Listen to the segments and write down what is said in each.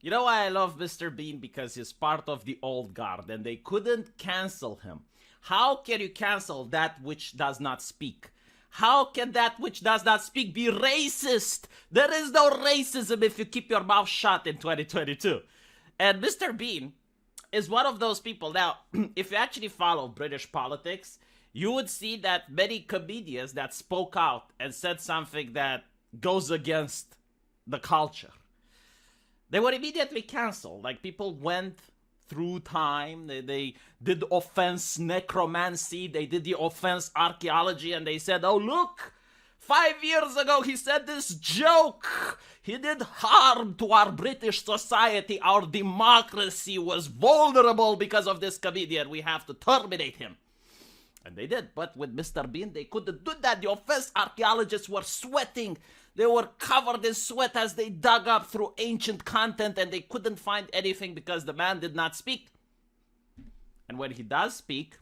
You know why I love Mr. Bean? Because he's part of the old guard and they couldn't cancel him. How can you cancel that which does not speak? How can that which does not speak be racist? There is no racism if you keep your mouth shut in 2022. And Mr. Bean is one of those people. Now, if you actually follow British politics, you would see that many comedians that spoke out and said something that goes against the culture, they were immediately canceled. Like, people went through time, they did offense necromancy, they did the offense archaeology, and they said, oh look, 5 years ago he said this joke, he did harm to our British society, our democracy was vulnerable because of this comedian, we have to terminate him. And they did, but with Mr. Bean, they couldn't do that. The offense archaeologists were sweating. They were covered in sweat as they dug up through ancient content, and they couldn't find anything because the man did not speak. And when he does speak,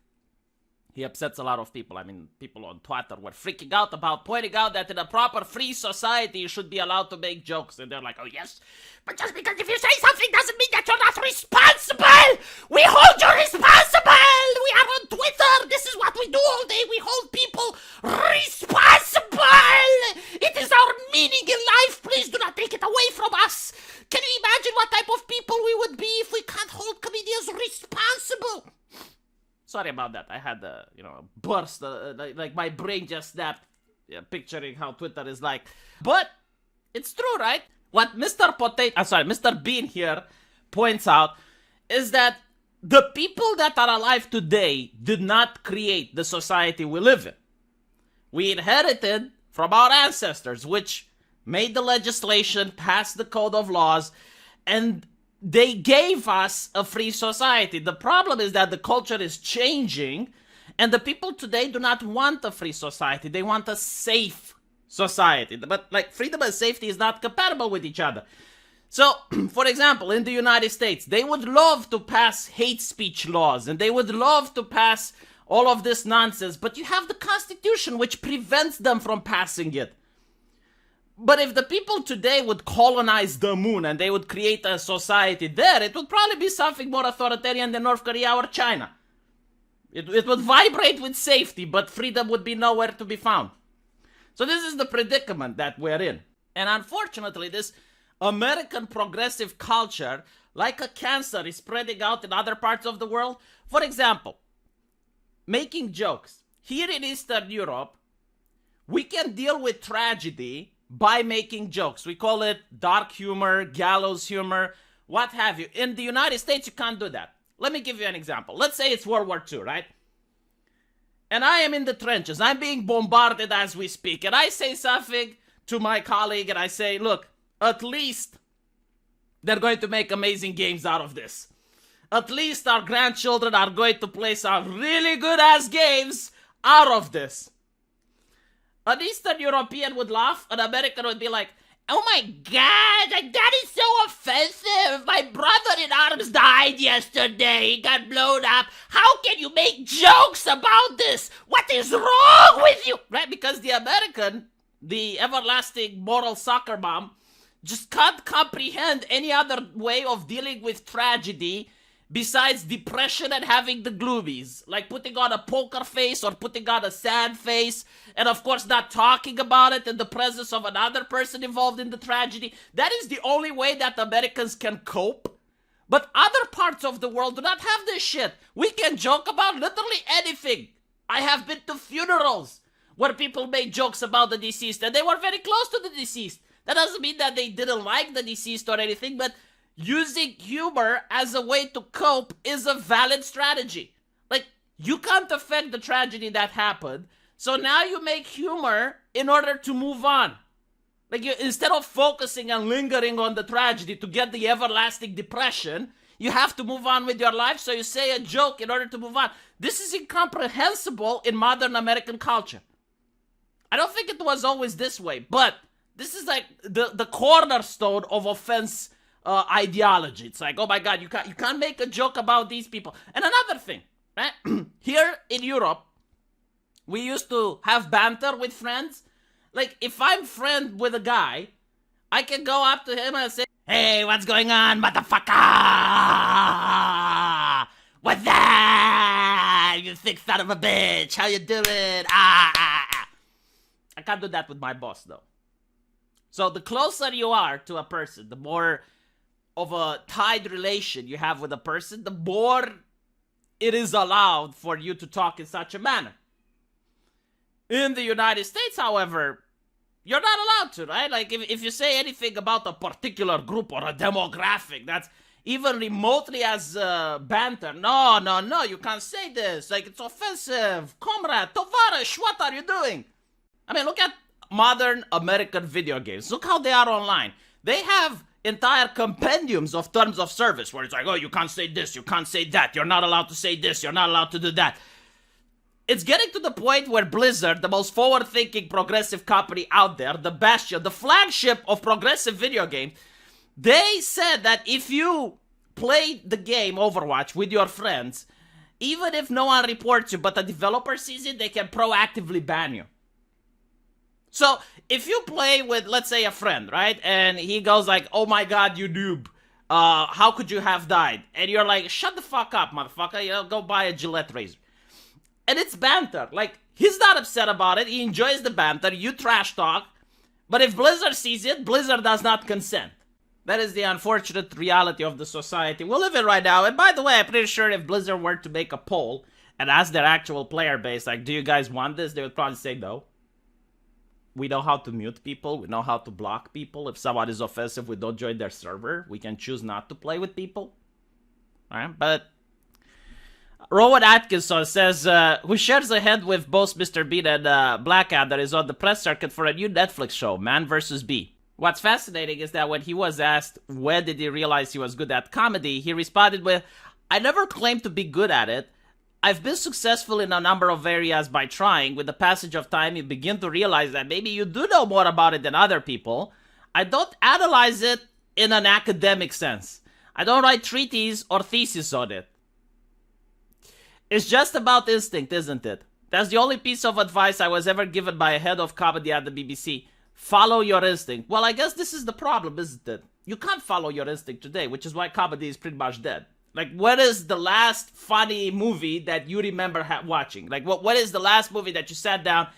he upsets a lot of people. I mean, people on Twitter were freaking out about pointing out that in a proper free society, you should be allowed to make jokes. And they're like, oh yes, but just because if you say something doesn't mean that you're not responsible. We hold you responsible. We are on Twitter. This is what we do all day. We hold people responsible. It is our meaning in life. Please do not take it away from us. Can you imagine what type of people we would be if we can't hold comedians responsible? Sorry about that. I had a, burst, like my brain just snapped, picturing how Twitter is like. But it's true, right? What Mr. Bean here points out is that the people that are alive today did not create the society we live in. We inherited from our ancestors, which made the legislation, passed the code of laws, and they gave us a free society. The problem is that the culture is changing, and the people today do not want a free society. They want a safe society. But freedom and safety is not compatible with each other. So, for example, in the United States, they would love to pass hate speech laws, and they would love to pass all of this nonsense, but you have the Constitution which prevents them from passing it. But if the people today would colonize the moon and they would create a society there, it would probably be something more authoritarian than North Korea or China. It would vibrate with safety, but freedom would be nowhere to be found. So this is the predicament that we're in. And unfortunately, this American progressive culture, like a cancer, is spreading out in other parts of the world. For example, making jokes. Here in Eastern Europe, we can deal with tragedy by making jokes. We call it dark humor, gallows humor, what have you. In the United States, you can't do that. Let me give you an example. Let's say it's World War II, right? And I am in the trenches. I'm being bombarded as we speak. And I say something to my colleague and I say, look, at least they're going to make amazing games out of this. At least our grandchildren are going to play some really good-ass games out of this. An Eastern European would laugh, an American would be like, oh my god, that is so offensive. My brother in arms died yesterday. He got blown up. How can you make jokes about this? What is wrong with you? Right? Because the American, the everlasting moral soccer mom, just can't comprehend any other way of dealing with tragedy besides depression and having the gloomies, like putting on a poker face or putting on a sad face, and of course not talking about it in the presence of another person involved in the tragedy. That is the only way that Americans can cope. But other parts of the world do not have this shit. We can joke about literally anything. I have been to funerals where people made jokes about the deceased, and they were very close to the deceased. That doesn't mean that they didn't like the deceased or anything, but using humor as a way to cope is a valid strategy. Like, you can't affect the tragedy that happened, so now you make humor in order to move on. Like, instead of focusing and lingering on the tragedy to get the everlasting depression, you have to move on with your life, so you say a joke in order to move on. This is incomprehensible in modern American culture. I don't think it was always this way, but this is like the cornerstone of offense ideology. It's like, oh my god, you can't make a joke about these people. And another thing, right? Here in Europe, we used to have banter with friends. Like, if I'm friend with a guy, I can go up to him and say, Hey, what's going on, motherfucker? What's that? You thick son of a bitch. How you doing? I can't do that with my boss, though. So the closer you are to a person, the more of a tied relation you have with a person, the more it is allowed for you to talk in such a manner. In the United States, however, you're not allowed to, right? Like, if you say anything about a particular group or a demographic that's even remotely as banter, no, you can't say this. Like, it's offensive. Comrade, Tovarish, what are you doing? I mean, look at modern American video games. Look how they are online. They have entire compendiums of terms of service where it's like, oh, you can't say this, you can't say that, you're not allowed to say this, you're not allowed to do that. It's getting to the point where Blizzard, the most forward-thinking progressive company out there, the bastion, the flagship of progressive video games, they said that if you play the game Overwatch with your friends, even if no one reports you but the developer sees it, they can proactively ban you. So, if you play with, let's say, a friend, right? And he goes like, oh my god, you noob. How could you have died? And you're like, shut the fuck up, motherfucker. You know, go buy a Gillette razor. And it's banter. Like, he's not upset about it. He enjoys the banter. You trash talk. But if Blizzard sees it, Blizzard does not consent. That is the unfortunate reality of the society we live in right now. And by the way, I'm pretty sure if Blizzard were to make a poll and ask their actual player base, like, do you guys want this? They would probably say no. We know how to mute people. We know how to block people. If someone is offensive, we don't join their server. We can choose not to play with people. Alright, but Rowan Atkinson says, who shares a head with both Mr. Bean and Blackadder is on the press circuit for a new Netflix show, Man vs. Bee. What's fascinating is that when he was asked when did he realize he was good at comedy, he responded with, I never claimed to be good at it. I've been successful in a number of areas by trying. With the passage of time, you begin to realize that maybe you do know more about it than other people. I don't analyze it in an academic sense. I don't write treatises or theses on it. It's just about instinct, isn't it? That's the only piece of advice I was ever given by a head of comedy at the BBC. Follow your instinct. Well, I guess this is the problem, isn't it? You can't follow your instinct today, which is why comedy is pretty much dead. Like, what is the last funny movie that you remember watching? Like, what is the last movie that you sat down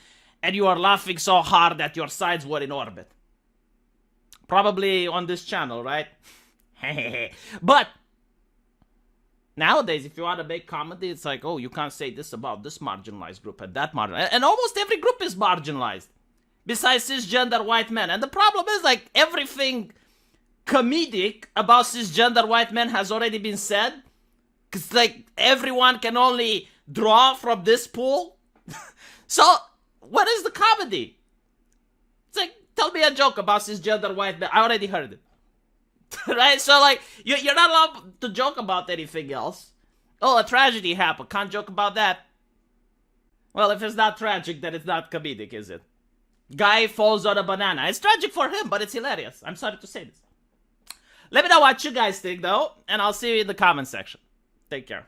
and you are laughing so hard that your sides were in orbit? Probably on this channel, right? But nowadays, if you want to make comedy, it's like, oh, you can't say this about this marginalized group and that marginalized. And almost every group is marginalized. Besides cisgender white men. And the problem is, like, everything comedic about cisgender white men has already been said. Because, like, everyone can only draw from this pool. So, what is the comedy? It's like, tell me a joke about cisgender white men. I already heard it. Right? So, like, you're not allowed to joke about anything else. Oh, a tragedy happened. Can't joke about that. Well, if it's not tragic, then it's not comedic, is it? Guy falls on a banana. It's tragic for him, but it's hilarious. I'm sorry to say this. Let me know what you guys think, though, and I'll see you in the comment section. Take care.